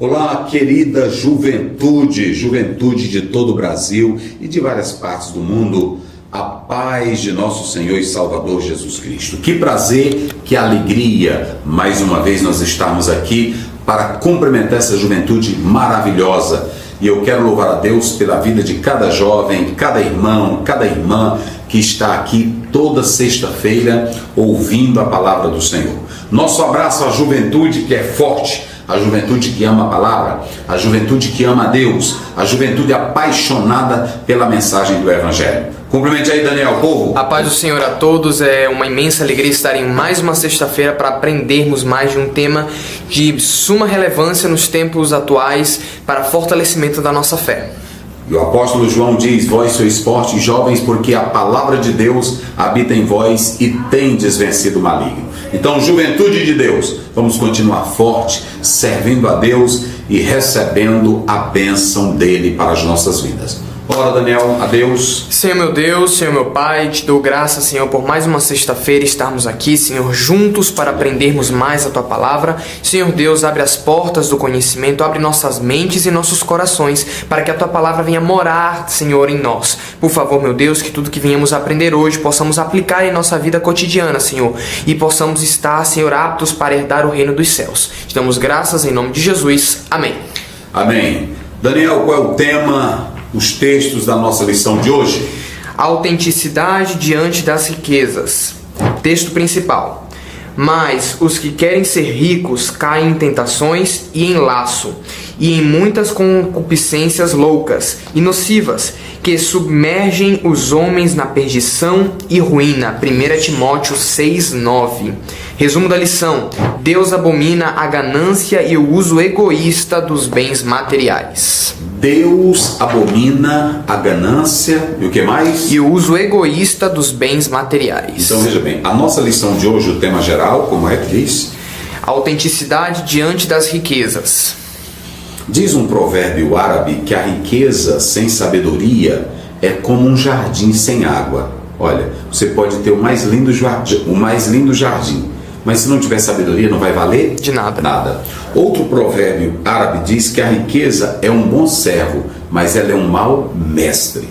Olá, querida juventude, juventude de todo o Brasil e de várias partes do mundo, a paz de nosso Senhor e Salvador Jesus Cristo. Que prazer, que alegria, mais uma vez nós estamos aqui para cumprimentar essa juventude maravilhosa. E eu quero louvar a Deus pela vida de cada jovem, cada irmão, cada irmã que está aqui toda sexta-feira ouvindo a palavra do Senhor. Nosso abraço à juventude que é forte, a juventude que ama a palavra, a juventude que ama a Deus, a juventude apaixonada pela mensagem do Evangelho. Cumprimente aí, Daniel, povo. A paz do Senhor a todos, é uma imensa alegria estar em mais uma sexta-feira para aprendermos mais de um tema de suma relevância nos tempos atuais para fortalecimento da nossa fé. E o apóstolo João diz: vós sois fortes, jovens, porque a palavra de Deus habita em vós e tendes vencido o maligno. Então, juventude de Deus, vamos continuar forte, servindo a Deus e recebendo a bênção dele para as nossas vidas. Ora, Daniel, a Deus. Senhor meu Deus, Senhor meu Pai, te dou graça, Senhor, por mais uma sexta-feira estarmos aqui, Senhor, juntos para aprendermos mais a Tua Palavra. Senhor Deus, abre as portas do conhecimento, abre nossas mentes e nossos corações, para que a Tua Palavra venha morar, Senhor, em nós. Por favor, meu Deus, que tudo que venhamos aprender hoje possamos aplicar em nossa vida cotidiana, Senhor, e possamos estar, Senhor, aptos para herdar o reino dos céus. Te damos graças em nome de Jesus. Amém. Amém. Daniel, qual é o tema, os textos da nossa lição de hoje? Autenticidade diante das riquezas. Texto principal. Mas os que querem ser ricos caem em tentações e em laço, e em muitas concupiscências loucas e nocivas, que submergem os homens na perdição e ruína. 1 Timóteo 6:9. Resumo da lição: Deus abomina a ganância e o uso egoísta dos bens materiais. Deus abomina a ganância e o que mais? E o uso egoísta dos bens materiais. Então veja bem, a nossa lição de hoje, o tema geral, como é que diz? Autenticidade diante das riquezas. Diz um provérbio árabe que a riqueza sem sabedoria é como um jardim sem água. Olha, você pode ter o mais lindo jardim, mas se não tiver sabedoria não vai valer de nada. Nada. Outro provérbio árabe diz que a riqueza é um bom servo, mas ela é um mau mestre.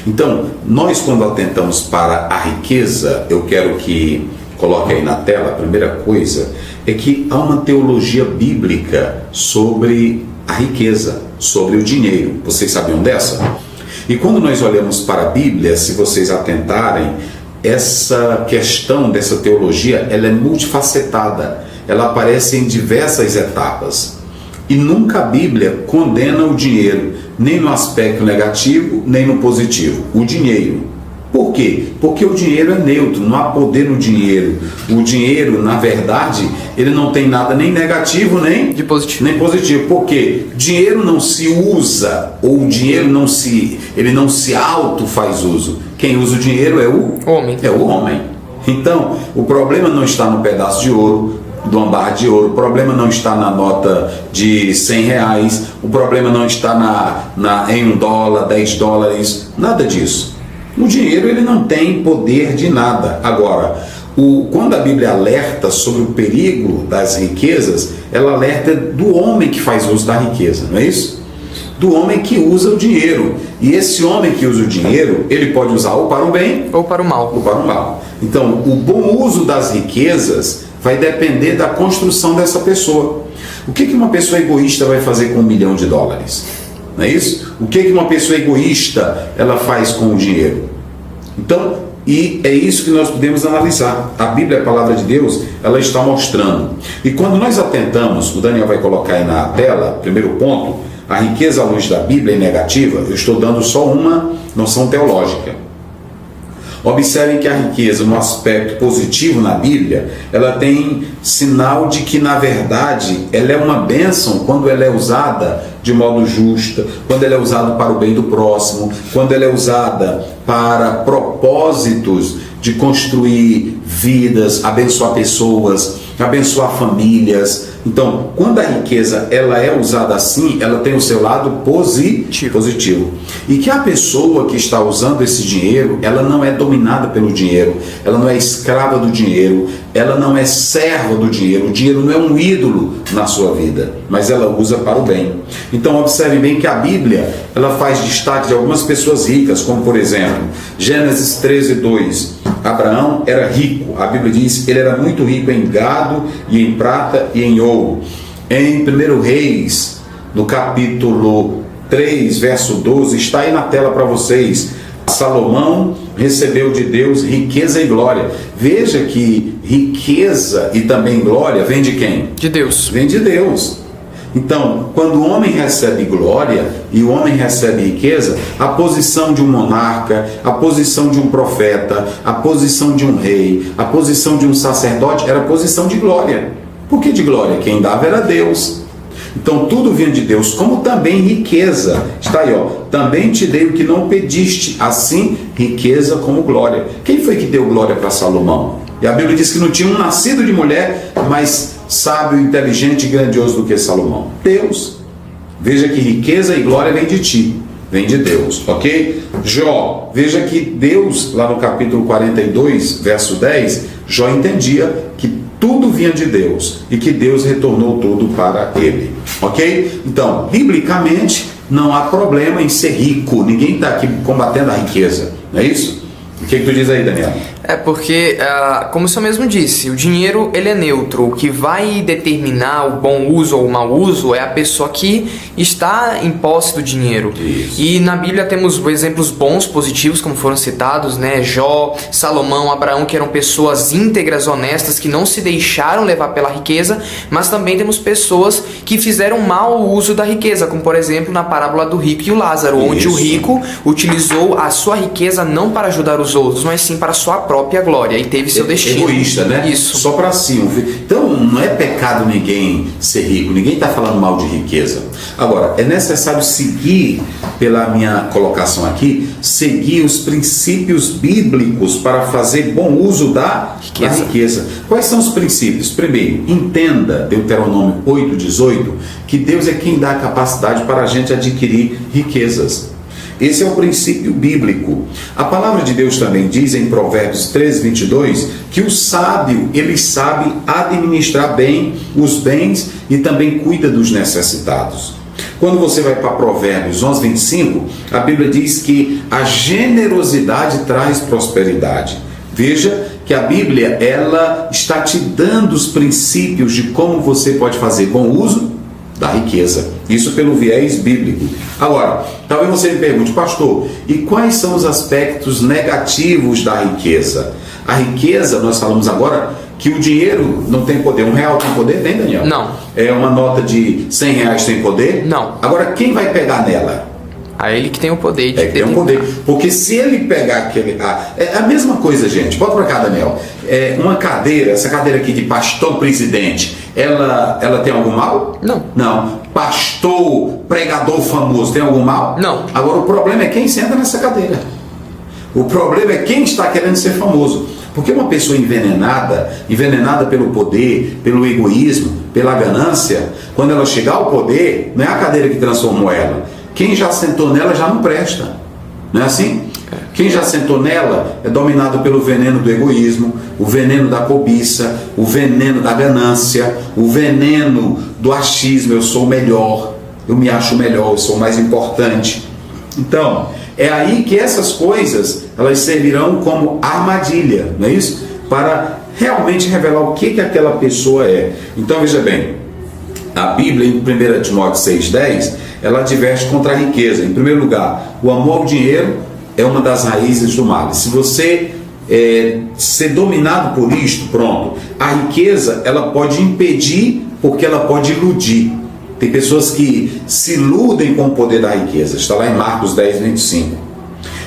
Então, nós quando atentamos para a riqueza, eu quero que coloque aí na tela, a primeira coisa é que há uma teologia bíblica sobre a riqueza, sobre o dinheiro. Vocês sabiam dessa? E quando nós olhamos para a Bíblia, se vocês atentarem, essa questão dessa teologia, ela é multifacetada, ela aparece em diversas etapas. E nunca a Bíblia condena o dinheiro, nem no aspecto negativo, nem no positivo. O dinheiro. Por quê? Porque o dinheiro é neutro, não há poder no dinheiro. O dinheiro, na verdade, ele não tem nada nem negativo, nem positivo. Por quê? Dinheiro não se usa, ou o dinheiro não se auto faz uso. Quem usa o dinheiro é o homem. Então, o problema não está no pedaço de ouro, do ambar de ouro, o problema não está na nota de R$100, o problema não está em $1, $10, nada disso. O dinheiro ele não tem poder de nada. Agora, quando a Bíblia alerta sobre o perigo das riquezas, ela alerta do homem que faz uso da riqueza, não é isso? Do homem que usa o dinheiro. E esse homem que usa o dinheiro, ele pode usar ou para o bem ou para o mal. Então, o bom uso das riquezas vai depender da construção dessa pessoa. O que uma pessoa egoísta vai fazer com $1 milhão? Não é isso? O que uma pessoa egoísta ela faz com o dinheiro? Então, e é isso que nós podemos analisar. A Bíblia, a palavra de Deus, ela está mostrando. E quando nós atentamos, o Daniel vai colocar aí na tela, primeiro ponto, a riqueza à luz da Bíblia é negativa. Eu estou dando só uma noção teológica. Observem que a riqueza, no aspecto positivo na Bíblia, ela tem sinal de que, na verdade, ela é uma bênção quando ela é usada de modo justo, quando ela é usada para o bem do próximo, quando ela é usada para propósitos de construir vidas, abençoar pessoas, abençoar famílias, Então, quando a riqueza ela é usada assim, ela tem o seu lado positivo. E que a pessoa que está usando esse dinheiro, ela não é dominada pelo dinheiro, ela não é escrava do dinheiro, ela não é serva do dinheiro. O dinheiro não é um ídolo na sua vida, mas ela usa para o bem. Então, observe bem que a Bíblia ela faz destaque de algumas pessoas ricas, como por exemplo, Gênesis 13:2. Abraão era rico, a Bíblia diz que ele era muito rico em gado e em prata e em ouro. Em 1 Reis, no capítulo 3, verso 12, está aí na tela para vocês. Salomão recebeu de Deus riqueza e glória. Veja que riqueza e também glória vem de quem? De Deus. Vem de Deus. Então, quando o homem recebe glória e o homem recebe riqueza, a posição de um monarca, a posição de um profeta, a posição de um rei, a posição de um sacerdote era a posição de glória. Por que de glória? Quem dava era Deus. Então tudo vinha de Deus, como também riqueza. Está aí, ó. Também te dei o que não pediste, assim riqueza como glória. Quem foi que deu glória para Salomão? E a Bíblia diz que não tinha um nascido de mulher mais sábio, inteligente e grandioso do que Salomão. Deus. Veja que riqueza e glória vem de ti, vem de Deus, ok? Jó, veja que Deus, lá no capítulo 42, verso 10, Jó entendia que tudo vinha de Deus e que Deus retornou tudo para ele, ok? Então, biblicamente, não há problema em ser rico. Ninguém está aqui combatendo a riqueza, não é isso? O que tu diz aí, Daniel? É porque, como o senhor mesmo disse, o dinheiro ele é neutro. O que vai determinar o bom uso ou o mau uso é a pessoa que está em posse do dinheiro. Isso. E na Bíblia temos exemplos bons, positivos, como foram citados, né? Jó, Salomão, Abraão, que eram pessoas íntegras, honestas, que não se deixaram levar pela riqueza, mas também temos pessoas que fizeram mau uso da riqueza, como por exemplo na parábola do rico e o Lázaro, onde o rico utilizou a sua riqueza não para ajudar os outros, mas sim para a sua própria glória, e teve seu destino. Egoísta, né? Isso. Só para si. Então, não é pecado ninguém ser rico, ninguém está falando mal de riqueza. Agora, é necessário seguir, pela minha colocação aqui, seguir os princípios bíblicos para fazer bom uso da riqueza. Quais são os princípios? Primeiro, entenda, Deuteronômio 8:18, que Deus é quem dá a capacidade para a gente adquirir riquezas. Esse é o princípio bíblico. A palavra de Deus também diz em Provérbios 13:22 que o sábio, ele sabe administrar bem os bens e também cuida dos necessitados. Quando você vai para Provérbios 11:25, a Bíblia diz que a generosidade traz prosperidade. Veja que a Bíblia ela está te dando os princípios de como você pode fazer bom uso da riqueza. Isso pelo viés bíblico. Agora, talvez você me pergunte, pastor, e quais são os aspectos negativos da riqueza? A riqueza, nós falamos agora que o dinheiro não tem poder. R$1 tem poder? Tem, Daniel? Não. É uma nota de R$100 tem poder? Não. Agora, quem vai pegar nela? A ele que tem o poder de tem um poder. Porque se ele pegar aquele... é a mesma coisa, gente. Bota pra cá, Daniel. Uma cadeira, essa cadeira aqui de pastor presidente, ela tem algum mal? Não. Não. Pastor, pregador famoso, tem algum mal? Não. Agora, o problema é quem senta nessa cadeira. O problema é quem está querendo ser famoso. Porque uma pessoa envenenada pelo poder, pelo egoísmo, pela ganância, quando ela chegar ao poder, não é a cadeira que transformou ela. Quem já sentou nela já não presta. Não é assim? Quem já sentou nela é dominado pelo veneno do egoísmo, o veneno da cobiça, o veneno da ganância, o veneno do achismo. Eu sou o melhor, eu me acho melhor, eu sou o mais importante. Então, é aí que essas coisas elas servirão como armadilha, não é isso? Para realmente revelar o que aquela pessoa é. Então, veja bem, a Bíblia em 1 Timóteo 6:10, ela adverte contra a riqueza. Em primeiro lugar, o amor ao dinheiro é uma das raízes do mal. Se você ser dominado por isto, pronto, a riqueza ela pode impedir, porque ela pode iludir. Tem pessoas que se iludem com o poder da riqueza. Está lá em Marcos 10:25.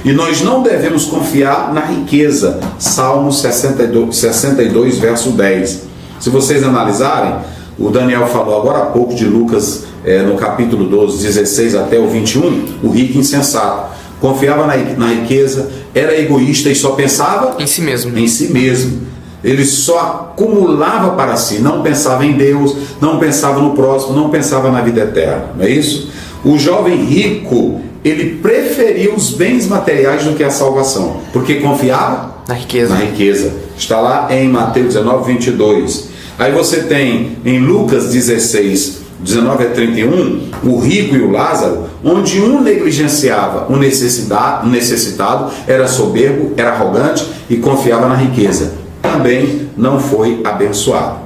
E nós não devemos confiar na riqueza. Salmo 62, verso 10. Se vocês analisarem, o Daniel falou agora há pouco de Lucas, no capítulo 12, 16 até o 21, o rico insensato. Confiava na riqueza, era egoísta e só pensava em si mesmo. Em si mesmo. Ele só acumulava para si, não pensava em Deus, não pensava no próximo, não pensava na vida eterna, não é isso? O jovem rico, ele preferia os bens materiais do que a salvação, porque confiava Na riqueza. na riqueza. Está lá em Mateus 19, 22. Aí você tem em Lucas 16, 19 a 31, o rico e o Lázaro, onde um negligenciava o necessitado, era soberbo, era arrogante e confiava na riqueza. Também não foi abençoado.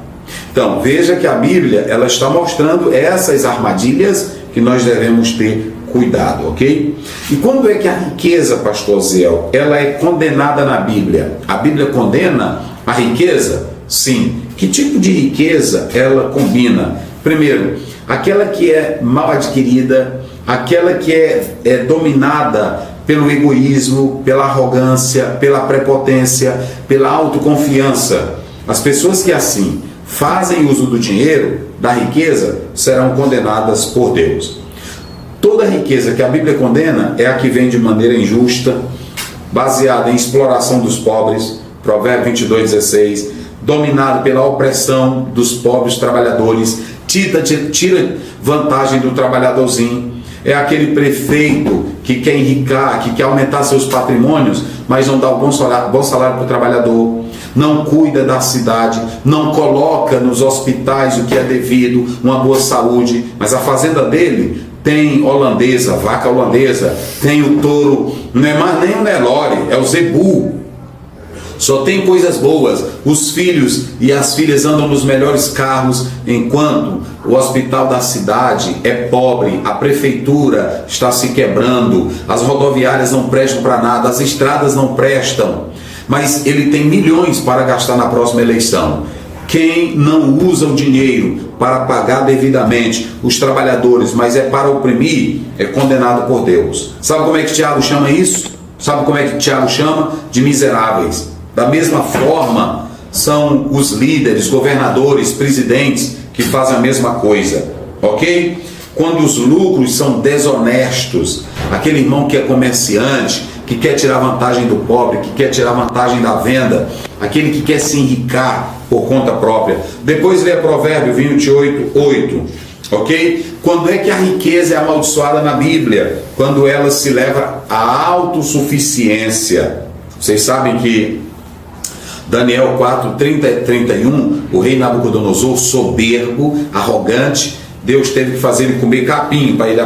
Então, veja que a Bíblia, ela está mostrando essas armadilhas que nós devemos ter cuidado, ok? E quando é que a riqueza, pastor Ziel, ela é condenada na Bíblia? A Bíblia condena a riqueza? Sim. Que tipo de riqueza ela combina? Primeiro, aquela que é mal adquirida, aquela que é dominada pelo egoísmo, pela arrogância, pela prepotência, pela autoconfiança. As pessoas que assim fazem uso do dinheiro, da riqueza, serão condenadas por Deus. Toda riqueza que a Bíblia condena é a que vem de maneira injusta, baseada em exploração dos pobres, Provérbios 22, 16, dominado pela opressão dos pobres trabalhadores, tira vantagem do trabalhadorzinho. É aquele prefeito que quer enricar, que quer aumentar seus patrimônios, mas não dá o bom salário para o trabalhador, não cuida da cidade, não coloca nos hospitais o que é devido, uma boa saúde, mas a fazenda dele tem holandesa, vaca holandesa, tem o touro, não é mais nem o Nelore, é o Zebu. Só tem coisas boas. Os filhos e as filhas andam nos melhores carros, enquanto o hospital da cidade é pobre, a prefeitura está se quebrando, as rodoviárias não prestam para nada, as estradas não prestam, mas ele tem milhões para gastar na próxima eleição. Quem não usa o dinheiro para pagar devidamente os trabalhadores, mas é para oprimir, é condenado por Deus. Sabe como é que Tiago chama isso? Sabe como é que Tiago chama? De miseráveis. Da mesma forma, são os líderes, governadores, presidentes que fazem a mesma coisa, ok? Quando os lucros são desonestos, aquele irmão que é comerciante, que quer tirar vantagem do pobre, que quer tirar vantagem da venda, aquele que quer se enricar por conta própria. Depois lê Provérbio 28, 8, ok? Quando é que a riqueza é amaldiçoada na Bíblia? Quando ela se leva à autossuficiência. Vocês sabem que Daniel 4, 30 e 31, o rei Nabucodonosor, soberbo, arrogante, Deus teve que fazer ele comer capim para ele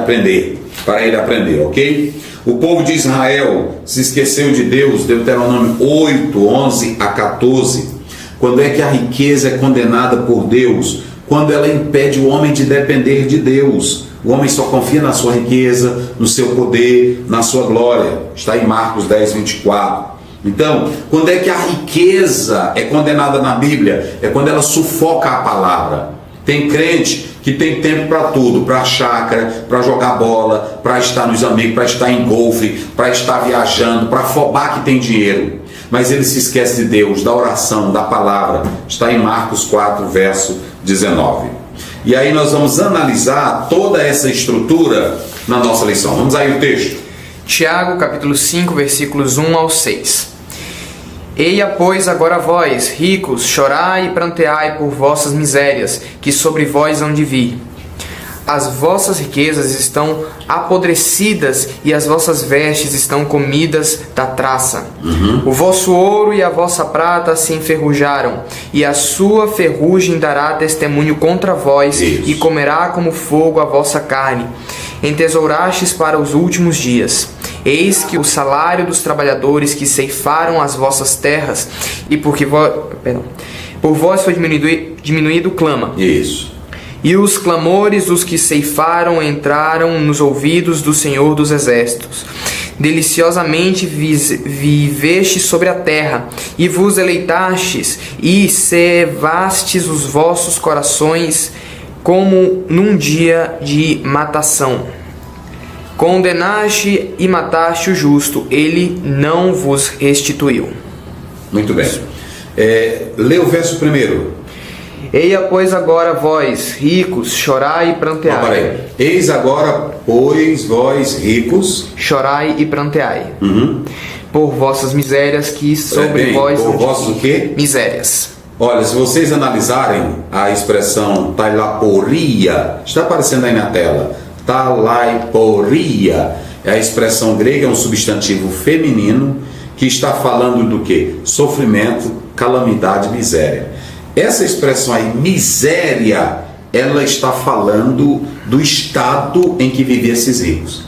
aprender, ok? O povo de Israel se esqueceu de Deus, Deuteronômio 8, 11 a 14. Quando é que a riqueza é condenada por Deus? Quando ela impede o homem de depender de Deus. O homem só confia na sua riqueza, no seu poder, na sua glória. Está em Marcos 10, 24. Então, quando é que a riqueza é condenada na Bíblia? É quando ela sufoca a palavra. Tem crente que tem tempo para tudo, para chácara, para jogar bola, para estar nos amigos, para estar em golfe, para estar viajando, para afobar que tem dinheiro. Mas ele se esquece de Deus, da oração, da palavra. Está em Marcos 4, verso 19. E aí nós vamos analisar toda essa estrutura na nossa lição. Vamos aí o texto. Tiago, capítulo 5, versículos 1 ao 6. Eia, pois, agora vós, ricos, chorai e pranteai por vossas misérias, que sobre vós hão de vir. As vossas riquezas estão apodrecidas e as vossas vestes estão comidas da traça. O vosso ouro e a vossa prata se enferrujaram, e a sua ferrugem dará testemunho contra vós, e comerá como fogo a vossa carne. Entesourastes para os últimos dias. Eis que o salário dos trabalhadores que ceifaram as vossas terras, e por vós foi diminuído clama. Isso. E os clamores dos que ceifaram entraram nos ouvidos do Senhor dos Exércitos. Deliciosamente vivestes sobre a terra, e vos deleitastes, e cevastes os vossos corações como num dia de matação. Condenaste e mataste o justo, ele não vos restituiu. Muito bem. Lê o verso primeiro. Eia, pois, agora vós, ricos, chorai e pranteai. Eis agora, pois, vós, ricos, chorai e pranteai. por vossas misérias que sobre vós por vossas o quê? misérias. Olha, se vocês analisarem a expressão talaiporia, está aparecendo aí na tela, talaiporia, é a expressão grega, é um substantivo feminino que está falando do quê? Sofrimento, calamidade, miséria. Essa expressão aí, miséria, ela está falando do estado em que viviam esses ricos.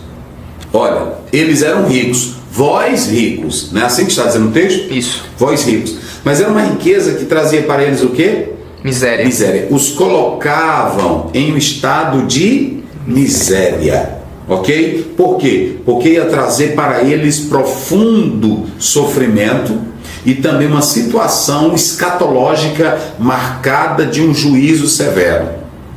Olha, eles eram ricos, vós ricos, não é assim que está dizendo o texto? Isso. Vós ricos. Mas era uma riqueza que trazia para eles o quê? Miséria. Miséria. Os colocavam em um estado de miséria. Ok? Por quê? Porque ia trazer para eles profundo sofrimento e também uma situação escatológica marcada de um juízo severo.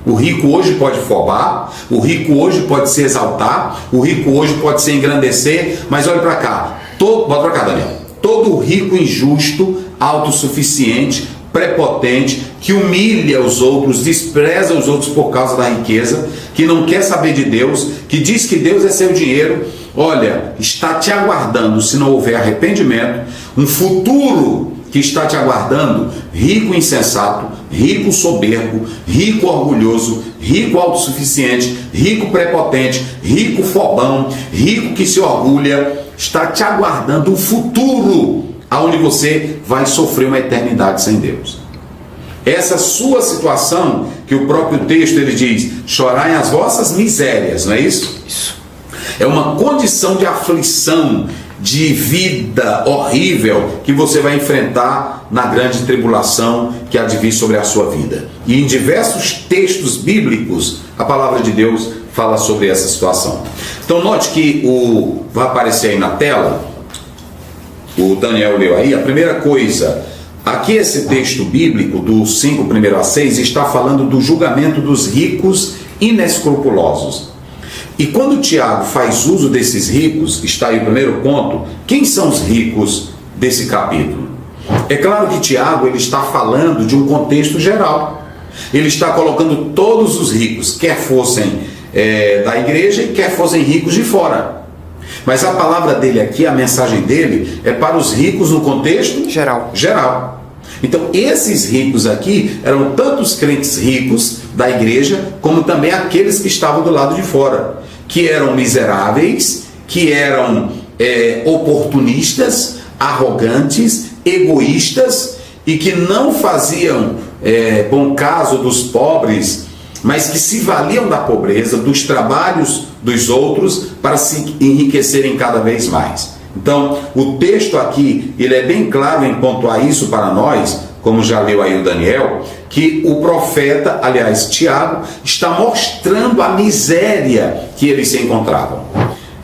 O rico hoje pode fobar, o rico hoje pode se exaltar, o rico hoje pode se engrandecer, mas olha para cá, bota para cá, Daniel. Todo rico injusto, autossuficiente, prepotente, que humilha os outros, despreza os outros por causa da riqueza, que não quer saber de Deus, que diz que Deus é seu dinheiro, olha, está te aguardando, se não houver arrependimento, um futuro que está te aguardando, rico insensato, rico soberbo, rico orgulhoso, rico autossuficiente, rico prepotente, rico fobão, rico que se orgulha, está te aguardando um futuro aonde você vai sofrer uma eternidade sem Deus. Essa sua situação, que o próprio texto ele diz, chorai as vossas misérias, não é isso? Isso. É uma condição de aflição, de vida horrível que você vai enfrentar na grande tribulação que há de vir sobre a sua vida. E em diversos textos bíblicos, a palavra de Deus fala sobre essa situação. Então note que vai aparecer aí na tela, o Daniel leu aí, a primeira coisa, aqui esse texto bíblico, do 5, 1-6, está falando do julgamento dos ricos inescrupulosos. E quando Tiago faz uso desses ricos, está aí o primeiro ponto, quem são os ricos desse capítulo? É claro que Tiago ele está falando de um contexto geral. Ele está colocando todos os ricos, quer fossem da igreja e quer fossem ricos de fora. Mas a palavra dele aqui, a mensagem dele, é para os ricos no contexto geral. Então, esses ricos aqui eram tanto os crentes ricos da igreja, como também aqueles que estavam do lado de fora, que eram miseráveis, que eram oportunistas, arrogantes, egoístas e que não faziam bom caso dos pobres, mas que se valiam da pobreza, dos trabalhos dos outros para se enriquecerem cada vez mais. Então, o texto aqui, ele é bem claro em pontuar isso para nós, como já leu aí o Daniel, que o profeta, aliás, Tiago, está mostrando a miséria que eles se encontravam.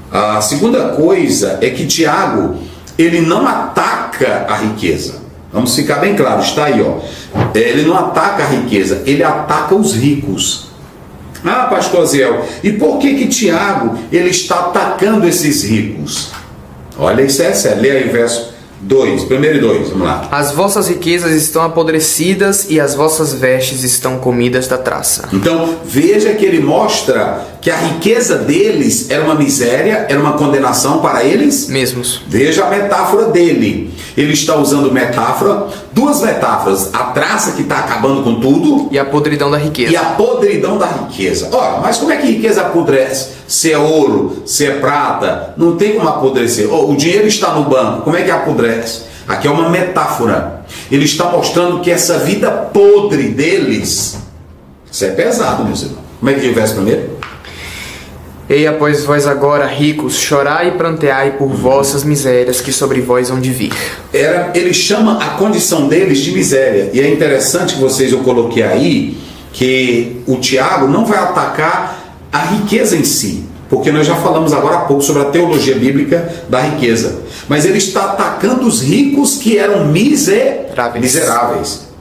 A segunda coisa é que Tiago, ele não ataca a riqueza. Vamos ficar bem claro, está aí, ó. Ele não ataca a riqueza, ele ataca os ricos. Ah, pastor Zéu, e por que Tiago, ele está atacando esses ricos? Olha, isso é sério. Lê aí o verso 2, 1 e 2, vamos lá. As vossas riquezas estão apodrecidas e as vossas vestes estão comidas da traça. Então, veja que ele mostra que a riqueza deles era uma miséria, era uma condenação para eles mesmos. Veja a metáfora dele. Ele está usando metáfora, duas metáforas. A traça que está acabando com tudo. E a podridão da riqueza. E a podridão da riqueza. Ora, mas como é que riqueza apodrece? Se é ouro, se é prata, não tem como apodrecer. O dinheiro está no banco, como é que apodrece? Aqui é uma metáfora. Ele está mostrando que essa vida podre deles, isso é pesado, meus irmãos. Como é que é o verso primeiro? Eia, pois vós agora, ricos, chorai e pranteai por vossas misérias que sobre vós hão de vir. Ele chama a condição deles de miséria. E é interessante que eu coloquei aí, que o Tiago não vai atacar a riqueza em si, porque nós já falamos agora há pouco sobre a teologia bíblica da riqueza. Mas ele está atacando os ricos que eram miseráveis.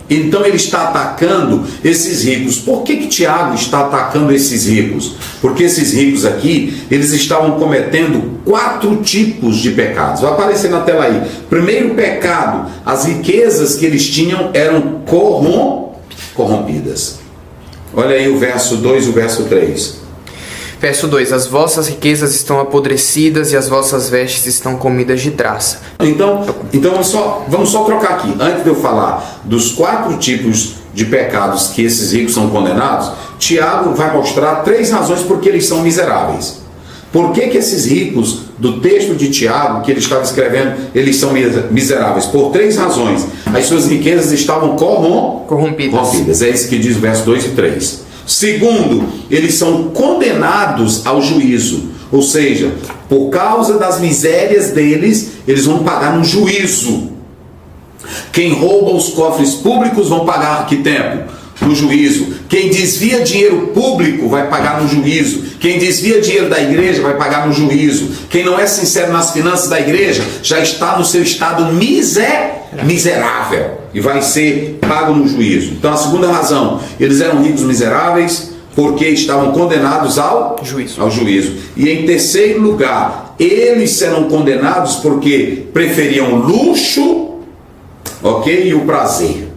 Então ele está atacando esses ricos. Por que Tiago está atacando esses ricos? Porque esses ricos aqui, eles estavam cometendo 4 tipos de pecados. Vai aparecer na tela aí. Primeiro pecado, as riquezas que eles tinham eram corrompidas. Olha aí o verso 2 e o verso 3. Verso 2: As vossas riquezas estão apodrecidas e as vossas vestes estão comidas de traça. Então vamos só trocar aqui. Antes de eu falar dos 4 tipos de pecados que esses ricos são condenados, Tiago vai mostrar 3 razões por que eles são miseráveis. Por que esses ricos do texto de Tiago, que ele estava escrevendo, eles são miseráveis? Por 3 razões. As suas riquezas estavam corrompidas. É isso que diz o verso 2 e 3. Segundo, eles são condenados ao juízo. Ou seja, por causa das misérias deles, eles vão pagar no juízo. Quem rouba os cofres públicos vão pagar que tempo? No juízo. Quem desvia dinheiro público vai pagar no juízo. Quem desvia dinheiro da igreja vai pagar no juízo. Quem não é sincero nas finanças da igreja já está no seu estado miserável e vai ser pago no juízo. Então a segunda razão, eles eram ricos miseráveis porque estavam condenados ao juízo. E em terceiro lugar, eles serão condenados porque preferiam luxo, e o prazer.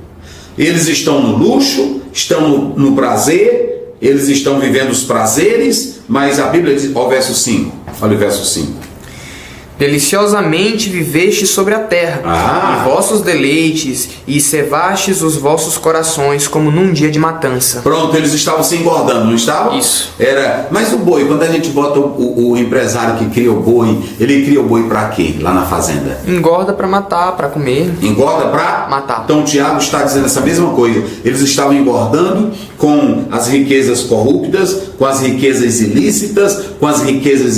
Eles estão no luxo, estão no prazer, eles estão vivendo os prazeres, mas a Bíblia diz, olha o verso 5. Deliciosamente viveste sobre a terra, e vossos deleites, e cevastes os vossos corações como num dia de matança. Pronto, eles estavam se engordando, não estavam? Isso. Mas o boi, quando a gente bota o empresário que cria o boi, ele cria o boi para quê? Lá na fazenda? Engorda para matar, para comer. Engorda para matar. Então o Tiago está dizendo essa mesma coisa. Eles estavam engordando com as riquezas corruptas, com as riquezas ilícitas, com as riquezas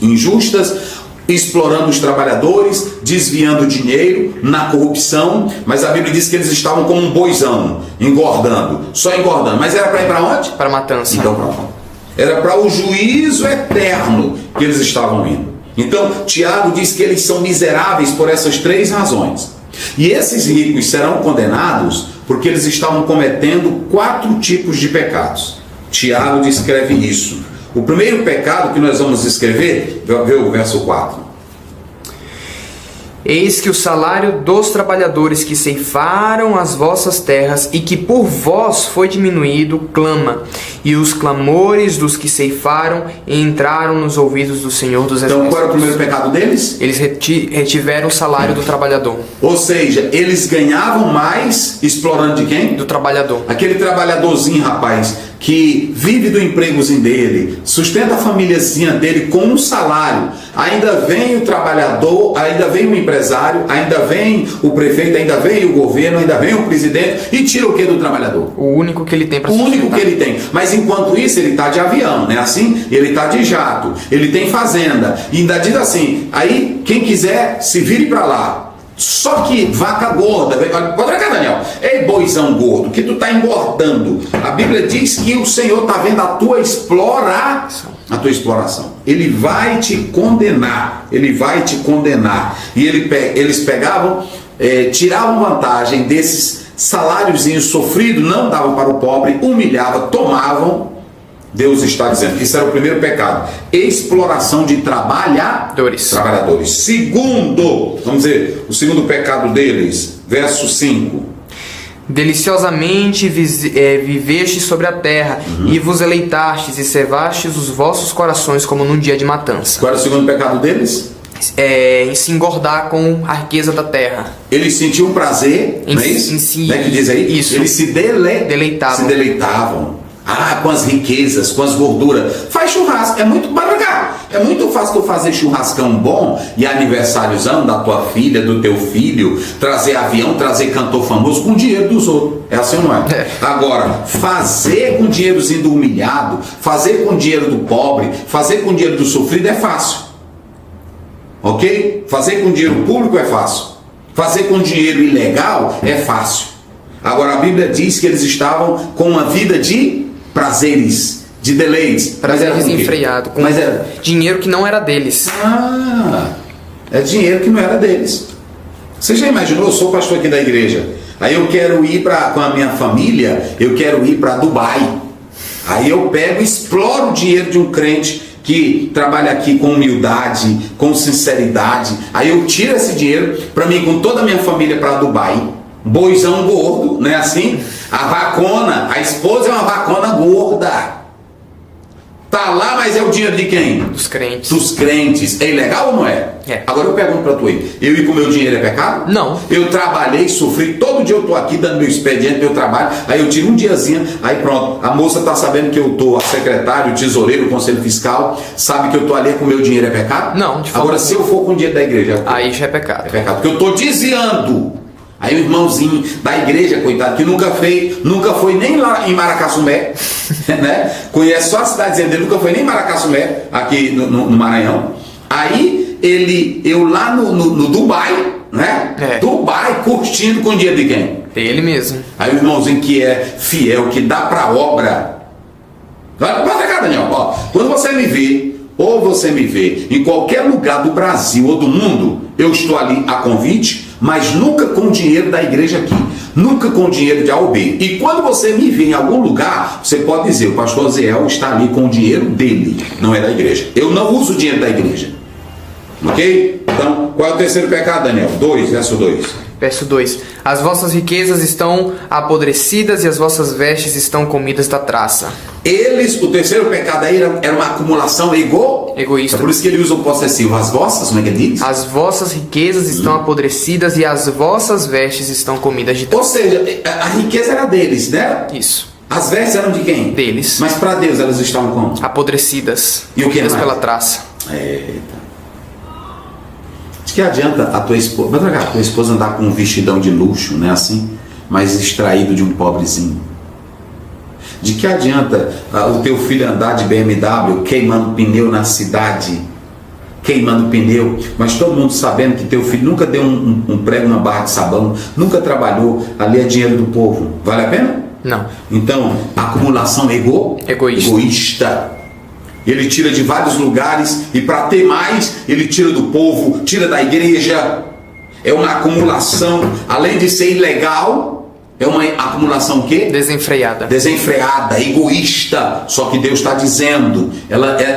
injustas, explorando os trabalhadores, desviando dinheiro na corrupção, mas a Bíblia diz que eles estavam como um boizão, engordando, só engordando. Mas era para ir para onde? Para matança. Então pronto. Era para o juízo eterno que eles estavam indo. Então Tiago diz que eles são miseráveis por essas 3 razões. E esses ricos serão condenados porque eles estavam cometendo 4 tipos de pecados. Tiago descreve isso. O primeiro pecado que nós vamos escrever, vê o verso 4. Eis que o salário dos trabalhadores que ceifaram as vossas terras e que por vós foi diminuído, clama, e os clamores dos que ceifaram entraram nos ouvidos do Senhor dos Exércitos. Então qual era o primeiro pecado deles? Eles retiveram o salário do trabalhador. Ou seja, eles ganhavam mais explorando de quem? Do trabalhador. Aquele trabalhadorzinho, rapaz, que vive do empregozinho dele, sustenta a famíliazinha dele com um salário. Ainda vem o trabalhador, ainda vem o empresário, ainda vem o prefeito, ainda vem o governo, ainda vem o presidente e tira o que do trabalhador? O único que ele tem para sustentar. O único que ele tem. Mas enquanto isso, ele está de avião, né? Assim, ele está de jato, ele tem fazenda. E ainda diz assim, aí quem quiser se vire para lá. Só que vaca gorda, pode cá, Daniel, ei boizão gordo, que tu está engordando. A Bíblia diz que o Senhor está vendo a tua exploração. Ele vai te condenar. E eles pegavam, tiravam vantagem desses saláriozinhos sofridos, não davam para o pobre, humilhavam, tomavam. Deus está dizendo que isso era o primeiro pecado. Exploração de trabalhadores. Segundo, vamos ver, o segundo pecado deles, verso 5. Deliciosamente viveste sobre a terra, e vos eleitastes e cevastes os vossos corações como num dia de matança. Qual era o segundo pecado deles? Em se engordar com a riqueza da terra. Eles sentiam prazer, não é isso? Não é que diz aí? Isso. Eles se deleitavam. Com as riquezas, com as gorduras. Faz churrasco, é muito barato. É muito fácil tu fazer churrascão bom e aniversáriozão da tua filha, do teu filho, trazer avião, trazer cantor famoso com dinheiro dos outros. É assim ou não é? Agora, fazer com dinheirozinho do humilhado, fazer com dinheiro do pobre, fazer com dinheiro do sofrido é fácil. Ok? Fazer com dinheiro público é fácil. Fazer com dinheiro ilegal é fácil. Agora a Bíblia diz que eles estavam com uma vida de prazeres, de deleites. Prazeres desenfreado, com dinheiro que não era deles. É dinheiro que não era deles. Você já imaginou? Eu sou pastor aqui da igreja. Aí eu quero ir com a minha família, eu quero ir para Dubai. Aí eu pego e exploro o dinheiro de um crente que trabalha aqui com humildade, com sinceridade. Aí eu tiro esse dinheiro para mim com toda a minha família para Dubai. Boizão gordo, não é assim? A vacona, a esposa é uma vacona gorda. Tá lá, mas é o dinheiro de quem? Dos crentes. Dos crentes. É ilegal ou não é? É. Agora eu pergunto pra tu aí, eu ir com o meu dinheiro é pecado? Não. Eu trabalhei, sofri, todo dia eu tô aqui dando meu expediente, meu trabalho, aí eu tiro um diazinho, aí pronto, a moça tá sabendo que eu tô, a secretário, o tesoureiro, o conselho fiscal, sabe que eu tô ali com o meu dinheiro, é pecado? Não, de forma Agora se eu for com o dinheiro da igreja, Aí já é pecado. é pecado, porque eu tô desviando. Aí o irmãozinho da igreja, coitado, que nunca foi nem lá em Maracassumé, né? Conhece só a cidadezinha dele, nunca foi nem em Maracassumé, aqui no Maranhão. Aí eu lá no Dubai, né? Dubai, curtindo com o dinheiro de quem? Ele mesmo. Aí o irmãozinho que é fiel, que dá pra obra. Vai cá, Daniel, ó, quando você me vê, ou você me vê em qualquer lugar do Brasil ou do mundo, eu estou ali a convite, mas nunca com o dinheiro da igreja aqui, nunca com o dinheiro de A ou B. E quando você me vê em algum lugar, você pode dizer, o pastor Zéel está ali com o dinheiro dele, não é da igreja. Eu não uso o dinheiro da igreja. Ok? Então, qual é o terceiro pecado, Daniel? 2, verso 2. Verso 2. As vossas riquezas estão apodrecidas e as vossas vestes estão comidas da traça. O terceiro pecado aí era uma acumulação Egoísta. É por isso que ele usa o possessivo. As vossas, como é que ele diz? As vossas riquezas estão apodrecidas e as vossas vestes estão comidas de traça. Ou seja, a riqueza era deles, né? Isso. As vestes eram de quem? Deles. Mas para Deus elas estavam como? Apodrecidas. E o que comidas mais? pela traça. Eita. De que adianta a tua esposa andar com um vestidão de luxo, né, assim, mas extraído de um pobrezinho? De que adianta o teu filho andar de BMW queimando pneu na cidade, queimando pneu, mas todo mundo sabendo que teu filho nunca deu um prego na barra de sabão, nunca trabalhou, ali é dinheiro do povo, vale a pena? Não. Então, acumulação egoísta. Ele tira de vários lugares e para ter mais, ele tira do povo, tira da igreja. É uma acumulação, além de ser ilegal, é uma acumulação o quê? Desenfreada. Desenfreada, egoísta. Só que Deus está dizendo,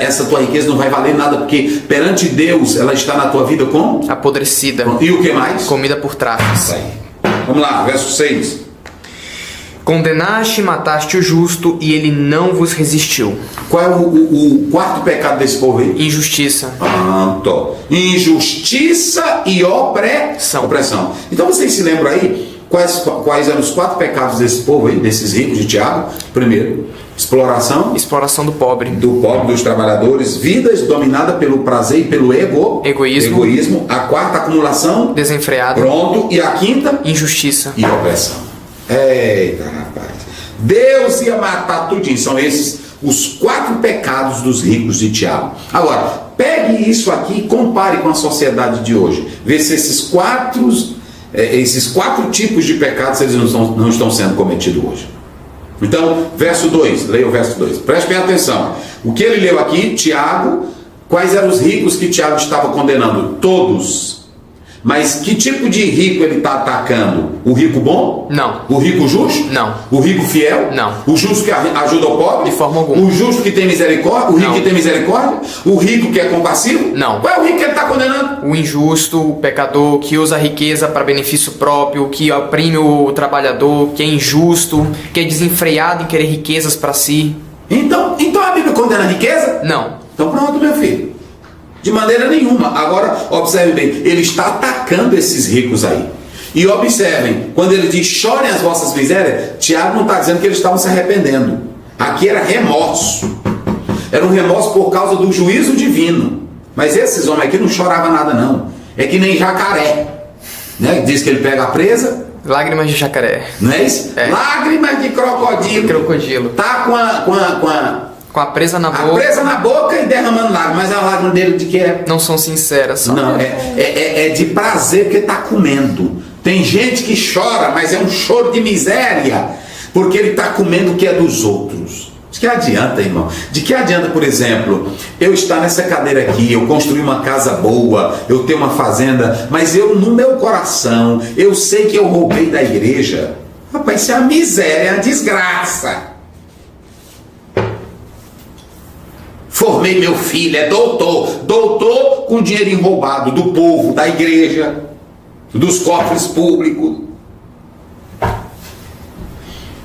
essa tua riqueza não vai valer nada, porque perante Deus ela está na tua vida como? Apodrecida. E o que mais? Comida por traças. Aí. Vamos lá, verso 6. Condenaste e mataste o justo e ele não vos resistiu. Qual é o quarto pecado desse povo aí? Injustiça. Pronto. Injustiça e opressão. Então vocês se lembram aí quais eram os 4 pecados desse povo aí, desses ricos de Tiago? Primeiro, exploração do pobre. Do pobre, dos trabalhadores, vidas dominadas pelo prazer e pelo egoísmo. A quarta, acumulação desenfreada. Pronto. E a quinta, injustiça e opressão. Eita, rapaz. Deus ia matar tudinho. São esses os 4 pecados dos ricos de Tiago. Agora, pegue isso aqui e compare com a sociedade de hoje. Vê se esses quatro tipos de pecados eles não estão sendo cometidos hoje. Então, verso 2, leia o verso 2. Preste bem atenção. O que ele leu aqui, Tiago, quais eram os ricos que Tiago estava condenando? Todos. Mas que tipo de rico ele está atacando? O rico bom? Não. O rico justo? Não. O rico fiel? Não. O justo que ajuda o pobre? De forma alguma. O justo que tem misericórdia? O rico que tem misericórdia? O rico que é compassivo? Não. Qual é o rico que ele está condenando? O injusto, o pecador, que usa a riqueza para benefício próprio, que oprime o trabalhador, que é injusto, que é desenfreado em querer riquezas para si. Então a Bíblia condena a riqueza? Não. Então pronto, meu filho. De maneira nenhuma. Agora, observe bem, ele está atacando esses ricos aí. E observem, quando ele diz chorem as vossas misérias, Tiago não está dizendo que eles estavam se arrependendo. Aqui era remorso. Era um remorso por causa do juízo divino. Mas esses homens aqui não choravam nada não. É que nem jacaré. Né? Diz que ele pega a presa. Lágrimas de jacaré. Não é isso? É. Lágrimas de crocodilo. Crocodilo. Tá com a presa na boca. A presa na boca e derramando lágrimas. Mas a lágrima dele de que é? Não são sinceras. Só. Não, é de prazer porque está comendo. Tem gente que chora, mas é um choro de miséria, porque ele está comendo o que é dos outros. De que adianta, irmão? De que adianta, por exemplo, eu estar nessa cadeira aqui, eu construir uma casa boa, eu ter uma fazenda, mas eu, no meu coração, eu sei que eu roubei da igreja. Rapaz, isso é a miséria, é a desgraça. Formei meu filho, é doutor com dinheirinho roubado do povo, da igreja, dos cofres públicos.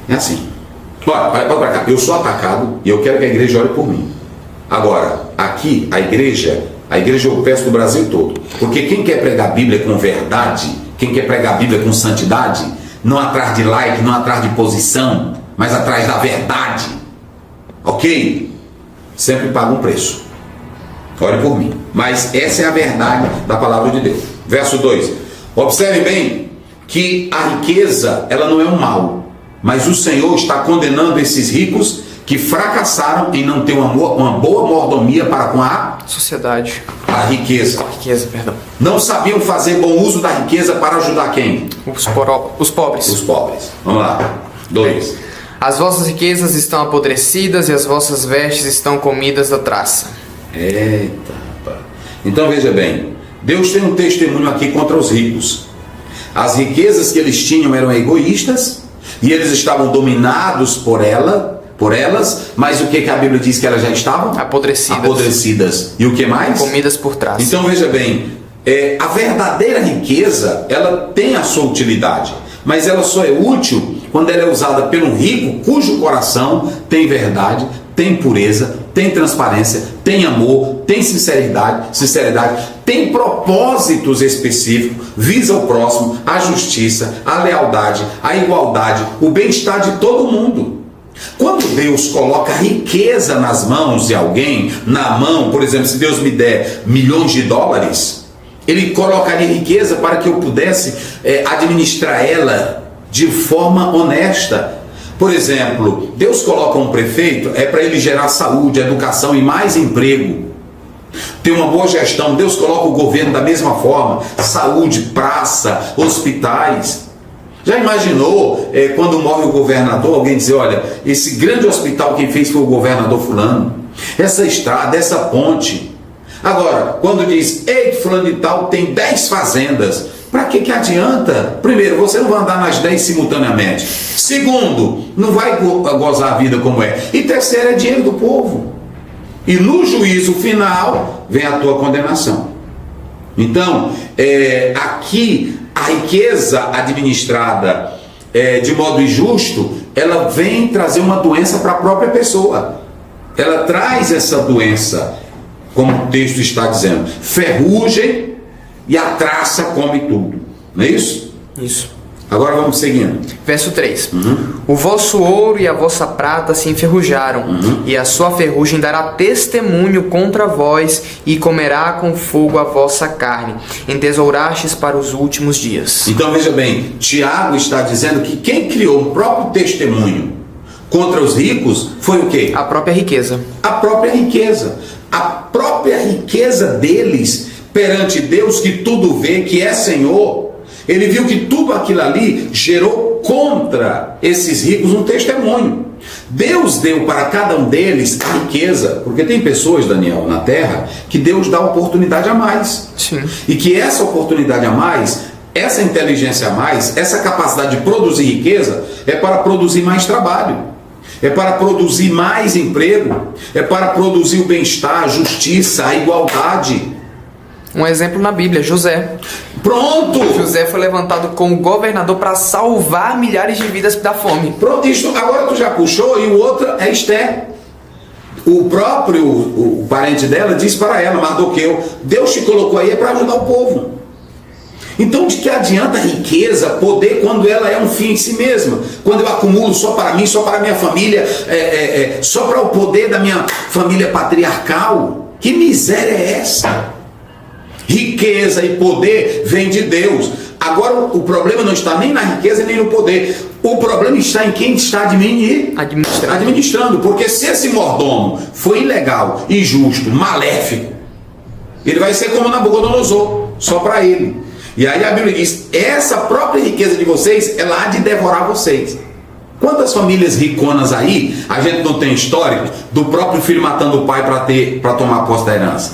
É assim. Olha pra cá, eu sou atacado e eu quero que a igreja ore por mim. Agora, aqui, a igreja eu peço do Brasil todo. Porque quem quer pregar a Bíblia com verdade, quem quer pregar a Bíblia com santidade, não atrás de like, não atrás de posição, mas atrás da verdade, ok? Sempre paga um preço. Ore por mim. Mas essa é a verdade da palavra de Deus. Verso 2. Observe bem que a riqueza, ela não é um mal, mas o Senhor está condenando esses ricos que fracassaram em não ter uma boa mordomia para com a Sociedade. A riqueza. Perdão. Não sabiam fazer bom uso da riqueza para ajudar quem? Os pobres. Os pobres. Vamos lá. 2. As vossas riquezas estão apodrecidas e as vossas vestes estão comidas da traça. Eita, rapaz. Então veja bem, Deus tem um testemunho aqui contra os ricos. As riquezas que eles tinham eram egoístas e eles estavam dominados por elas, mas o que a Bíblia diz que elas já estavam? Apodrecidas. E o que mais? Comidas por traça. Então veja bem, a verdadeira riqueza, ela tem a sua utilidade, mas ela só é útil quando ela é usada pelo rico cujo coração tem verdade, tem pureza, tem transparência, tem amor, tem sinceridade, tem propósitos específicos, visa o próximo, a justiça, a lealdade, a igualdade, o bem-estar de todo mundo. Quando Deus coloca riqueza nas mãos de alguém, por exemplo, se Deus me der milhões de dólares, Ele colocaria riqueza para que eu pudesse administrar ela de forma honesta. Por exemplo, Deus coloca um prefeito para ele gerar saúde, educação e mais emprego. Tem uma boa gestão. Deus coloca o governo da mesma forma: saúde, praça, hospitais. Já imaginou quando morre o governador, alguém dizer: olha, esse grande hospital quem fez foi o governador fulano, essa estrada, essa ponte. Agora, quando diz: ei, fulano de tal tem 10 fazendas, para que adianta? Primeiro, você não vai andar nas 10 simultaneamente. Segundo, não vai gozar a vida como é. E terceiro, é dinheiro do povo. E no juízo final vem a tua condenação. Então, aqui a riqueza administrada de modo injusto, ela vem trazer uma doença para a própria pessoa. Ela traz essa doença, como o texto está dizendo: ferrugem e a traça come tudo. Não é isso? Isso. Agora vamos seguindo. Verso 3. O vosso ouro e a vossa prata se enferrujaram, e a sua ferrugem dará testemunho contra vós, e comerá com fogo a vossa carne. Entesourastes para os últimos dias. Então veja bem, Tiago está dizendo que quem criou o próprio testemunho contra os ricos foi o quê? A própria riqueza. A própria riqueza. A própria riqueza deles perante Deus, que tudo vê, que é Senhor. Ele viu que tudo aquilo ali gerou contra esses ricos um testemunho. Deus deu para cada um deles a riqueza, porque tem pessoas, Daniel, na terra, que Deus dá oportunidade a mais. Sim. E que essa oportunidade a mais, essa inteligência a mais, essa capacidade de produzir riqueza é para produzir mais trabalho, é para produzir mais emprego, é para produzir o bem-estar, a justiça, a igualdade. Um exemplo na Bíblia: José. Pronto! José foi levantado como governador para salvar milhares de vidas da fome. Pronto, agora tu já puxou, e o outro é Esther. O parente dela disse para ela: Mardoqueu, Deus te colocou aí para ajudar o povo. Então, de que adianta a riqueza, poder, quando ela é um fim em si mesma? Quando eu acumulo só para mim, só para a minha família, só para o poder da minha família patriarcal? Que miséria é essa? Riqueza e poder vem de Deus. Agora o problema não está nem na riqueza nem no poder. O problema está em quem está administrando. Porque se esse mordomo foi ilegal, injusto, maléfico, ele vai ser como Nabucodonosor, só para ele. E aí a Bíblia diz: essa própria riqueza de vocês, ela há de devorar vocês. Quantas famílias riconas aí, a gente não tem histórico do próprio filho matando o pai para tomar posse da herança?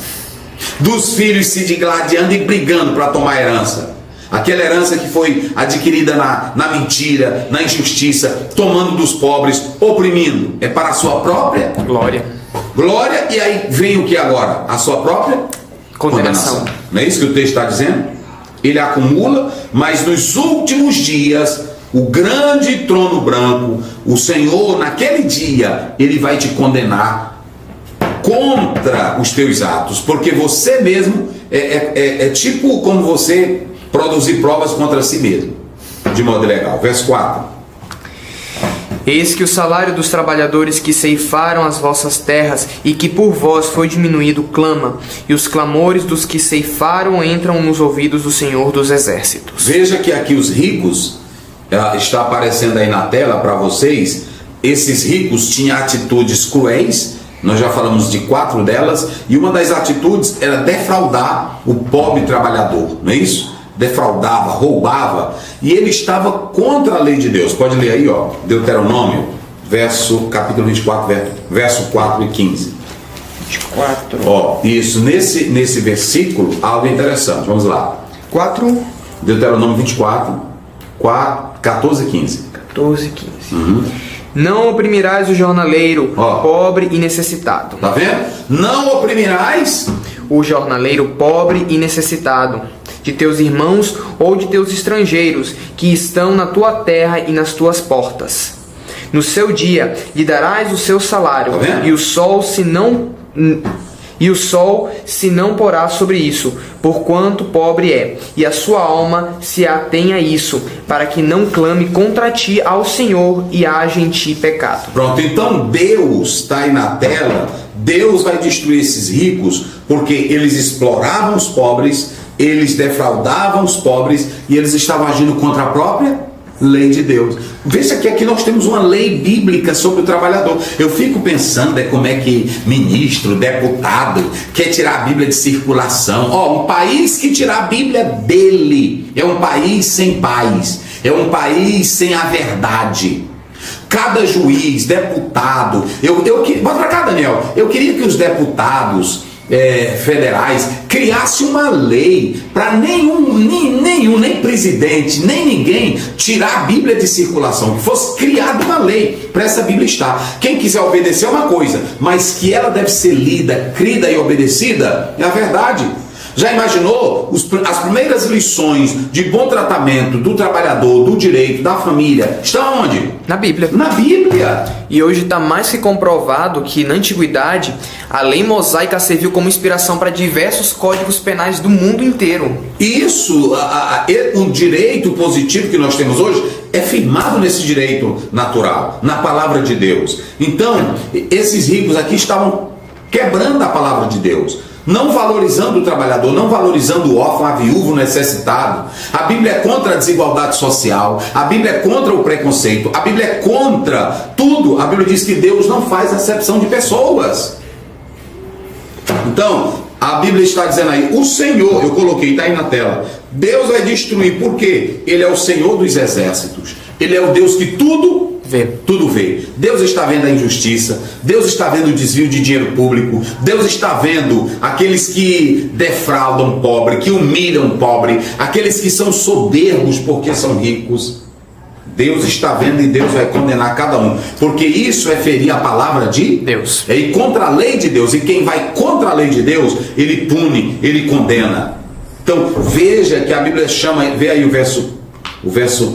Dos filhos se digladiando e brigando para tomar a herança. Aquela herança que foi adquirida na mentira, na injustiça, tomando dos pobres, oprimindo. É para a sua própria glória. E aí vem o que agora? A sua própria condenação. Não é isso que o texto está dizendo? Ele acumula, mas nos últimos dias, o grande trono branco, o Senhor, naquele dia, ele vai te condenar contra os teus atos, porque você mesmo é tipo como você produzir provas contra si mesmo, de modo ilegal. Verso 4. Eis que o salário dos trabalhadores que ceifaram as vossas terras e que por vós foi diminuído clama, e os clamores dos que ceifaram entram nos ouvidos do Senhor dos Exércitos. Veja que aqui os ricos, está aparecendo aí na tela para vocês, esses ricos tinham atitudes cruéis, nós já falamos de 4 delas, e uma das atitudes era defraudar o pobre trabalhador, não é isso? Defraudava, roubava, e ele estava contra a lei de Deus. Pode ler aí, ó, Deuteronômio, capítulo 24, verso 4 e 15. 24. Ó, isso, nesse versículo, algo interessante. Vamos lá. 4. Deuteronômio 24, 14 e 15. 14 e 15. Não oprimirás o jornaleiro, pobre e necessitado. Tá vendo? Não oprimirás o jornaleiro pobre e necessitado, de teus irmãos ou de teus estrangeiros, que estão na tua terra e nas tuas portas. No seu dia lhe darás o seu salário, e o sol se não porá sobre isso, porquanto pobre é, e a sua alma se atém a isso, para que não clame contra ti ao Senhor e haja em ti pecado. Pronto, então Deus está aí na tela. Deus vai destruir esses ricos porque eles exploravam os pobres, eles defraudavam os pobres e eles estavam agindo contra a própria lei de Deus. Veja que aqui nós temos uma lei bíblica sobre o trabalhador. Eu fico pensando como é que ministro, deputado quer tirar a Bíblia de circulação. Um país que tirar a Bíblia dele é um país sem paz, é um país sem a verdade. Cada juiz, deputado, bota pra cá, Daniel, eu queria que os deputados federais criassem uma lei para nem presidente, nem ninguém tirar a Bíblia de circulação, que fosse criada uma lei para essa Bíblia estar. Quem quiser obedecer é uma coisa, mas que ela deve ser lida, crida e obedecida é a verdade. Já imaginou as primeiras lições de bom tratamento do trabalhador, do direito, da família, estão onde? Na Bíblia. Na Bíblia. E hoje está mais que comprovado que na antiguidade a lei mosaica serviu como inspiração para diversos códigos penais do mundo inteiro. Isso, o direito positivo que nós temos hoje é firmado nesse direito natural, na palavra de Deus. Então, esses ricos aqui estavam quebrando a palavra de Deus, não valorizando o trabalhador, não valorizando o órfão, a viúva, o necessitado. A Bíblia é contra a desigualdade social, a Bíblia é contra o preconceito, a Bíblia é contra tudo. A Bíblia diz que Deus não faz acepção de pessoas. Então, a Bíblia está dizendo aí, o Senhor, eu coloquei, está aí na tela, Deus vai destruir, porque Ele é o Senhor dos exércitos, Ele é o Deus que tudo vê. Deus está vendo a injustiça, Deus está vendo o desvio de dinheiro público, Deus está vendo aqueles que defraudam o pobre, que humilham o pobre, aqueles que são soberbos porque são ricos. Deus está vendo e Deus vai condenar cada um, porque isso é ferir a palavra de Deus. É ir contra a lei de Deus, e quem vai contra a lei de Deus, ele pune, ele condena. Então veja que a Bíblia chama, vê aí o verso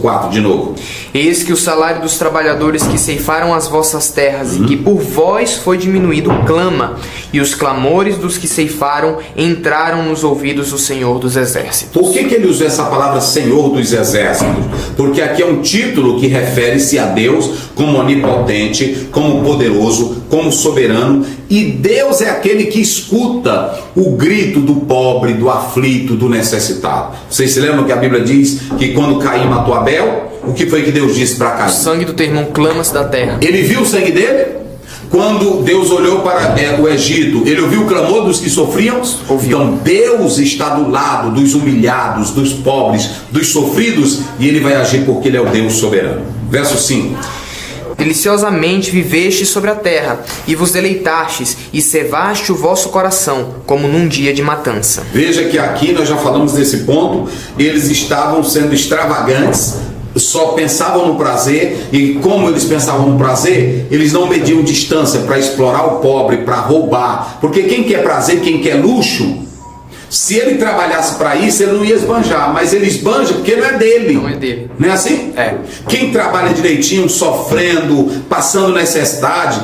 4 de novo. Eis que o salário dos trabalhadores que ceifaram as vossas terras e que por vós foi diminuído clama, e os clamores dos que ceifaram entraram nos ouvidos do Senhor dos Exércitos. Por que ele usa essa palavra Senhor dos Exércitos? Porque aqui é um título que refere-se a Deus como onipotente, como poderoso, como soberano, e Deus é aquele que escuta o grito do pobre, do aflito, do necessitado. Vocês se lembram que a Bíblia diz que quando Caim matou Abel, o que foi que Deus disse para Caim? O sangue do teu irmão clama-se da terra. Ele viu o sangue dele? Quando Deus olhou para o Egito, ele ouviu o clamor dos que sofriam? Ouviu. Então Deus está do lado dos humilhados, dos pobres, dos sofridos, e ele vai agir porque ele é o Deus soberano. Verso 5. Deliciosamente viveste sobre a terra, e vos deleitastes, e cevaste o vosso coração, como num dia de matança. Veja que aqui nós já falamos desse ponto, eles estavam sendo extravagantes, só pensavam no prazer, e como eles pensavam no prazer, eles não mediam distância para explorar o pobre, para roubar, porque quem quer prazer, quem quer luxo, Se ele trabalhasse para isso, ele não ia esbanjar, mas ele esbanja porque não é dele. Não é dele. Não é assim? É. Quem trabalha direitinho, sofrendo, passando necessidade,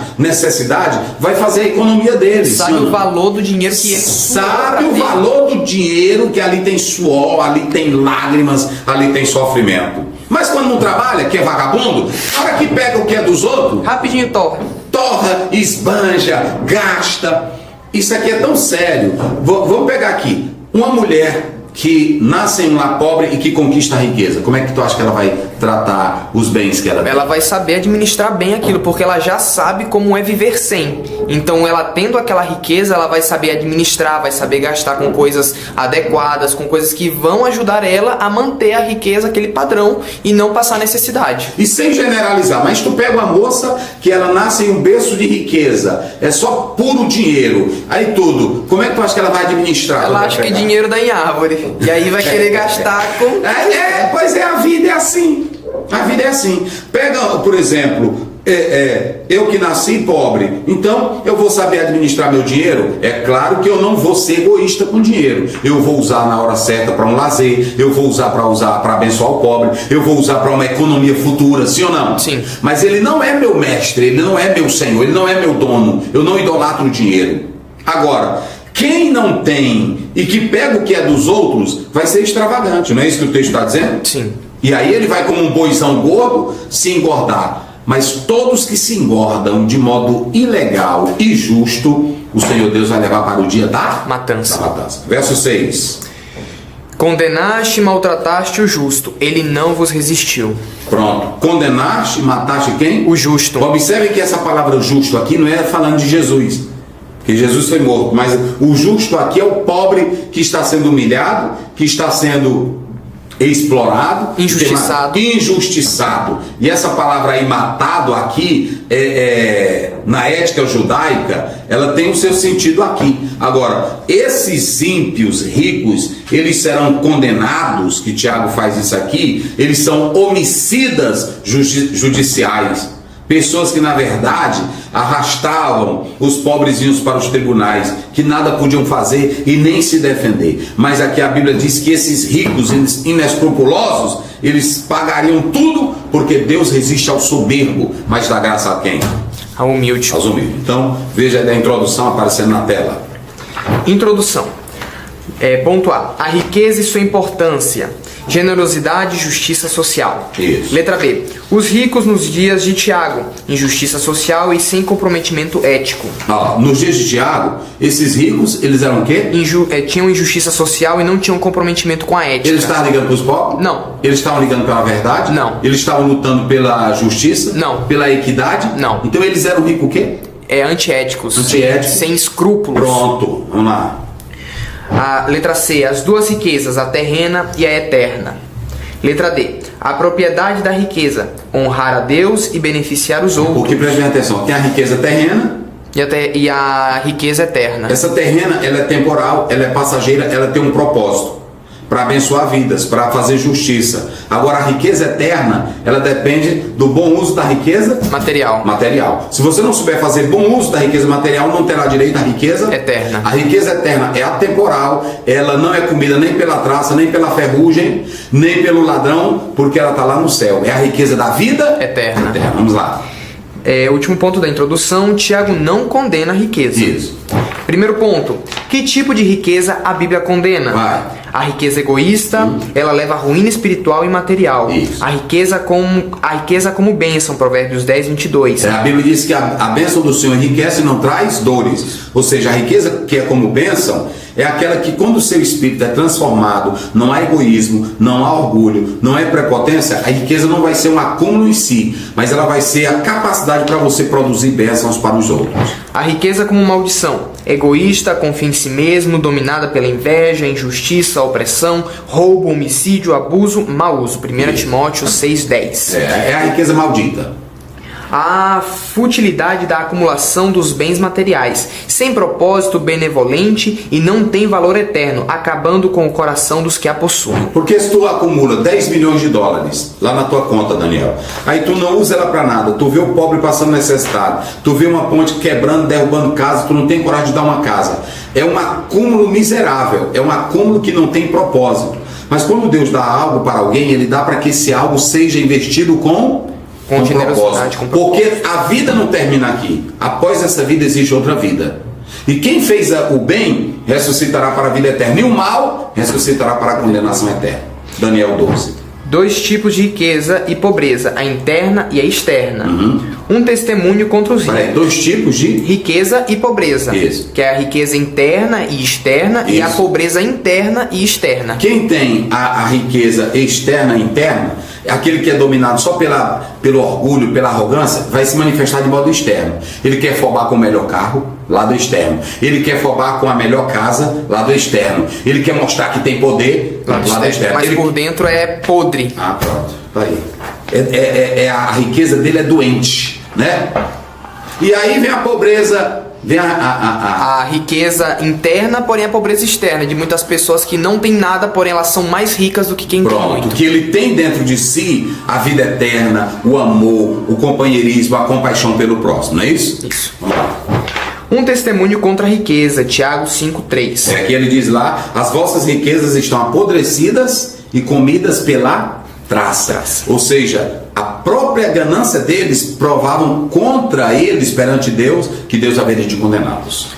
vai fazer a economia dele. Sabe o valor do dinheiro que ele sabe o valor do dinheiro, que ali tem suor, ali tem lágrimas, ali tem sofrimento. Mas quando não trabalha, que é vagabundo, a hora que pega o que é dos outros, rapidinho torra. Torra, esbanja, gasta. Isso aqui é tão sério. Vamos pegar aqui. Uma mulher que nasce em um lar pobre e que conquista a riqueza. Como é que tu acha que ela vai tratar os bens que ela tem? Ela vai saber administrar bem aquilo, porque ela já sabe como é viver sem. Então, ela tendo aquela riqueza, ela vai saber administrar, vai saber gastar com coisas adequadas, com coisas que vão ajudar ela a manter a riqueza, aquele padrão, e não passar necessidade. E sem generalizar, mas tu pega uma moça que ela nasce em um berço de riqueza, é só puro dinheiro, aí tudo, como é que tu acha que ela vai administrar? Ela acha que dinheiro dá em árvore, e aí vai querer gastar com... Pois é, a vida é assim. A vida é assim. Pega, por exemplo, eu que nasci pobre, então eu vou saber administrar meu dinheiro. É claro que eu não vou ser egoísta com dinheiro. Eu vou usar na hora certa para um lazer, eu vou usar para abençoar o pobre, eu vou usar para uma economia futura, sim ou não? Sim. Mas ele não é meu mestre, ele não é meu senhor, ele não é meu dono. Eu não idolatro o dinheiro. Agora, quem não tem e que pega o que é dos outros vai ser extravagante, não é isso que o texto está dizendo? Sim. E aí ele vai como um boizão gordo se engordar. Mas todos que se engordam de modo ilegal e justo, o Senhor Deus vai levar para o dia da matança. Verso 6. Condenaste e maltrataste o justo, ele não vos resistiu. Pronto. Condenaste e mataste quem? O justo. Observe que essa palavra justo aqui não é falando de Jesus, porque Jesus foi morto, mas o justo aqui é o pobre que está sendo humilhado, que está sendo explorado, injustiçado. E essa palavra aí, matado, aqui, na ética judaica, ela tem o seu sentido aqui. Agora, esses ímpios ricos, eles serão condenados, que Tiago faz isso aqui, eles são homicidas judiciais. Pessoas que, na verdade, arrastavam os pobrezinhos para os tribunais, que nada podiam fazer e nem se defender. Mas aqui a Bíblia diz que esses ricos inescrupulosos, eles pagariam tudo, porque Deus resiste ao soberbo, mas dá graça a quem? Ao humilde. Aos humildes. Então, veja a introdução aparecendo na tela. Introdução. Ponto A. A riqueza e sua importância. Generosidade e justiça social. Isso. Letra B. Os ricos nos dias de Tiago, injustiça social e sem comprometimento ético. Nos dias de Tiago, esses ricos, eles eram o quê? Tinham injustiça social e não tinham comprometimento com a ética. Eles estavam ligando para os pobres? Não. Eles estavam ligando pela verdade? Não. Eles estavam lutando pela justiça? Não. Pela equidade? Não. Então eles eram ricos o quê? Antiéticos. Antiéticos. Sem escrúpulos. Pronto, vamos lá. A letra C, as duas riquezas, a terrena e a eterna. Letra D, a propriedade da riqueza, honrar a Deus e beneficiar os outros. Porque preste atenção, tem a riqueza terrena e a riqueza eterna. Essa terrena, ela é temporal, ela é passageira, ela tem um propósito para abençoar vidas, para fazer justiça. Agora, a riqueza eterna, ela depende do bom uso da riqueza material. Se você não souber fazer bom uso da riqueza material, não terá direito à riqueza eterna. A riqueza eterna é atemporal, ela não é comida nem pela traça, nem pela ferrugem, nem pelo ladrão, porque ela está lá no céu. É a riqueza da vida eterna. Vamos lá. Último ponto da introdução, Tiago não condena a riqueza. Isso. Primeiro ponto, que tipo de riqueza a Bíblia condena? Vai. A riqueza egoísta, ela leva a ruína espiritual e material. Isso. A riqueza como bênção, Provérbios 10, 22. A Bíblia diz que a bênção do Senhor enriquece e não traz dores. Ou seja, a riqueza que é como bênção é aquela que, quando o seu espírito é transformado, não há egoísmo, não há orgulho, não é prepotência, a riqueza não vai ser um acúmulo em si, mas ela vai ser a capacidade para você produzir bênçãos para os outros. A riqueza como maldição, egoísta, confia em si mesmo, dominada pela inveja, injustiça, opressão, roubo, homicídio, abuso, mau uso. 1 Timóteo 6,10. É a riqueza maldita. a futilidade da acumulação dos bens materiais, sem propósito benevolente e não tem valor eterno, acabando com o coração dos que a possuem. Porque se tu acumula 10 milhões de dólares lá na tua conta, Daniel, aí tu não usa ela para nada, tu vê o pobre passando necessidade, tu vê uma ponte quebrando, derrubando casa, tu não tem coragem de dar uma casa. É um acúmulo miserável, é um acúmulo que não tem propósito. Mas quando Deus dá algo para alguém, Ele dá para que esse algo seja investido com generosidade, com propósito. Porque a vida não termina aqui. Após essa vida existe outra vida. E quem fez o bem ressuscitará para a vida eterna, e o mal ressuscitará para a condenação eterna. Daniel 12. 2 tipos de riqueza e pobreza, a interna e a externa. Um testemunho contra os ricos. 2 tipos de riqueza e pobreza. Isso. Que é a riqueza interna e externa. Isso. E a pobreza interna e externa. Quem tem a riqueza externa e interna, aquele que é dominado só pelo orgulho, pela arrogância, vai se manifestar de modo externo. Ele quer forbar com o melhor carro, lado externo. Ele quer forbar com a melhor casa, lado externo. Ele quer mostrar que tem poder, lado externo. Mas por dentro é podre. Ah, pronto. Tá aí. A riqueza dele é doente, né? E aí vem a pobreza, vem a riqueza interna, porém a pobreza externa, de muitas pessoas que não têm nada, porém elas são mais ricas do que quem tem muito. Que ele tem dentro de si a vida eterna, o amor, o companheirismo, a compaixão pelo próximo, não é isso? Isso. Vamos lá. Um testemunho contra a riqueza, Tiago 5,3. Que ele diz lá: as vossas riquezas estão apodrecidas e comidas pela traça. Ou seja, a própria ganância deles provavam contra eles perante Deus, que Deus haveria de condená-los.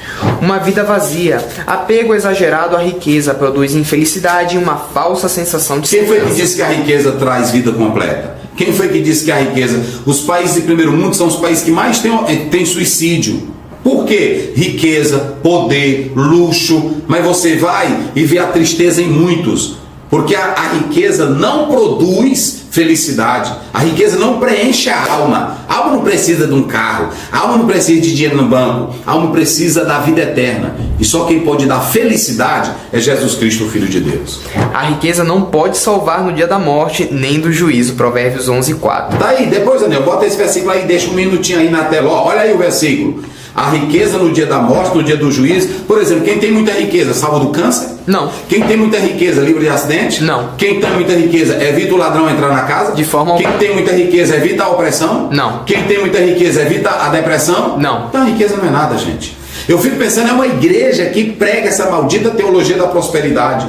Uma vida vazia, apego exagerado à riqueza produz infelicidade e uma falsa sensação de segurança. Quem foi que disse que a riqueza traz vida completa? Quem foi que disse que a riqueza... Os países de primeiro mundo são os países que mais têm suicídio. Por quê? Riqueza, poder, luxo. Mas você vai e vê a tristeza em muitos. Porque a riqueza não produz felicidade. A riqueza não preenche a alma. A alma não precisa de um carro. A alma não precisa de dinheiro no banco. A alma precisa da vida eterna. E só quem pode dar felicidade é Jesus Cristo, o Filho de Deus. A riqueza não pode salvar no dia da morte, nem do juízo. Provérbios 11:4. Tá aí, depois, Daniel, bota esse versículo aí, deixa um minutinho aí na tela. Ó, olha aí o versículo. A riqueza no dia da morte, no dia do juízo. Por exemplo, quem tem muita riqueza, salva do câncer? Não. Quem tem muita riqueza, livre de acidente? Não. Quem tem muita riqueza, evita o ladrão entrar na casa? De forma alguma. Quem tem muita riqueza, evita a opressão? Não. Quem tem muita riqueza, evita a depressão? Não. Então a riqueza não é nada, gente. Eu fico pensando, é uma igreja que prega essa maldita teologia da prosperidade.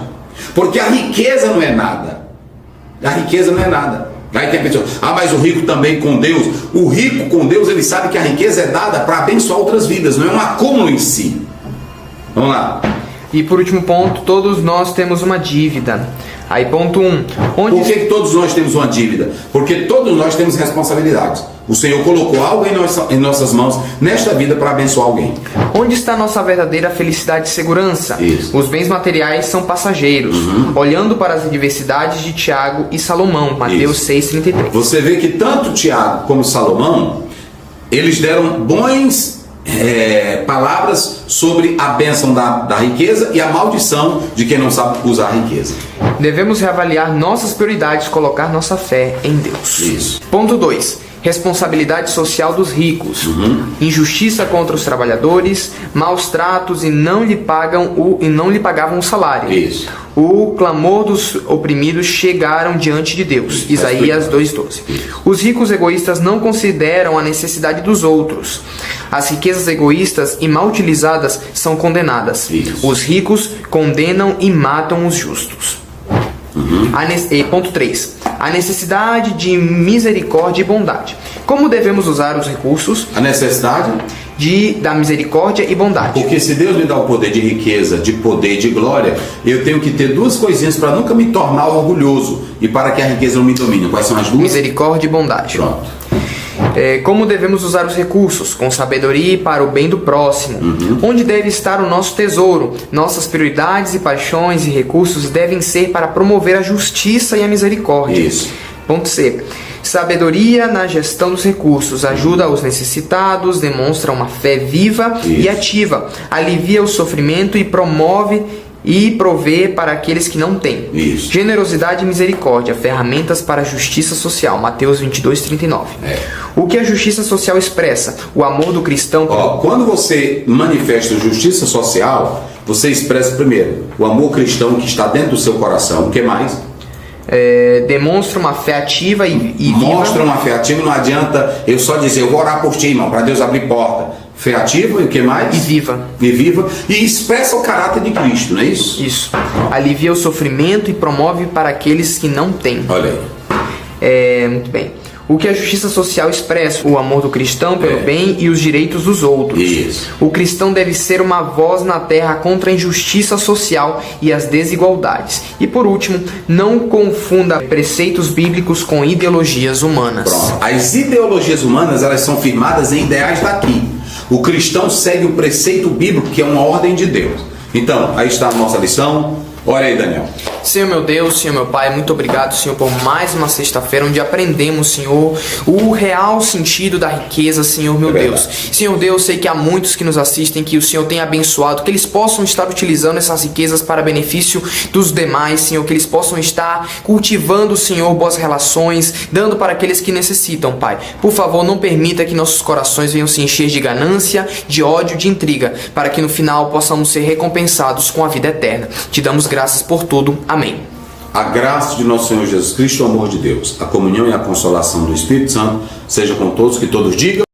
Porque a riqueza não é nada. A riqueza não é nada. Aí tem pessoa, mas o rico também com Deus. O rico com Deus, ele sabe que a riqueza é dada para abençoar outras vidas, não é um acúmulo em si. Vamos lá. E por último ponto, todos nós temos uma dívida. Aí ponto 1. Por que todos nós temos uma dívida? Porque todos nós temos responsabilidades. O Senhor colocou algo em nossas mãos nesta vida para abençoar alguém. Onde está nossa verdadeira felicidade e segurança? Isso. Os bens materiais são passageiros. Olhando para as adversidades de Tiago e Salomão, Mateus 6,33. Você vê que tanto Tiago como Salomão, eles deram bons palavras sobre a bênção da riqueza e a maldição de quem não sabe usar a riqueza. Devemos reavaliar nossas prioridades, colocar nossa fé em Deus. Isso. Ponto 2. Responsabilidade social dos ricos, injustiça contra os trabalhadores, maus tratos e não lhe pagavam o salário. Isso. O clamor dos oprimidos chegaram diante de Deus. Isaías 2:12. Os ricos egoístas não consideram a necessidade dos outros. As riquezas egoístas e mal utilizadas são condenadas. Isso. Os ricos condenam e matam os justos. Ponto 3. A necessidade de misericórdia e bondade. Como devemos usar os recursos? A necessidade da misericórdia e bondade. Porque se Deus me dá o poder de riqueza, de poder e de glória, eu tenho que ter duas coisinhas para nunca me tornar orgulhoso e para que a riqueza não me domine. Quais são as duas? Misericórdia e bondade. Pronto. Como devemos usar os recursos? Com sabedoria e para o bem do próximo. Onde deve estar o nosso tesouro? Nossas prioridades e paixões e recursos devem ser para promover a justiça e a misericórdia. Isso. Ponto C. Sabedoria na gestão dos recursos. Ajuda os necessitados, demonstra uma fé viva e ativa. Alivia o sofrimento e promove e prover para aqueles que não têm. Isso. Generosidade e misericórdia, ferramentas para a justiça social. Mateus 22:39. O que a justiça social expressa? O amor do cristão. Quando você manifesta justiça social, você expressa primeiro o amor cristão que está dentro do seu coração. O que mais? Demonstra uma fé ativa e mostra viva. uma fé ativa. Não adianta eu só dizer, eu vou orar por ti, irmão, para Deus abrir porta. Fé ativa e o que mais? E viva. E viva. E expressa o caráter de Cristo, não é isso? Isso. Alivia o sofrimento e promove para aqueles que não têm. Olha aí. Muito bem. O que a justiça social expressa? O amor do cristão pelo bem e os direitos dos outros. Isso. O cristão deve ser uma voz na terra contra a injustiça social e as desigualdades. E por último, não confunda preceitos bíblicos com ideologias humanas. Pronto. As ideologias humanas, elas são firmadas em ideais daqui. O cristão segue o preceito bíblico, que é uma ordem de Deus. Então, aí está a nossa lição. Olha aí, Daniel. Senhor meu Deus, Senhor meu Pai, muito obrigado, Senhor, por mais uma sexta-feira onde aprendemos, Senhor, o real sentido da riqueza, Senhor meu Deus. Senhor Deus, sei que há muitos que nos assistem, que o Senhor tem abençoado, que eles possam estar utilizando essas riquezas para benefício dos demais, Senhor, que eles possam estar cultivando, Senhor, boas relações, dando para aqueles que necessitam, Pai. Por favor, não permita que nossos corações venham se encher de ganância, de ódio, de intriga, para que no final possamos ser recompensados com a vida eterna. Te damos graças por tudo. Amém. A graça de nosso Senhor Jesus Cristo, o amor de Deus, a comunhão e a consolação do Espírito Santo seja com todos, que todos digam.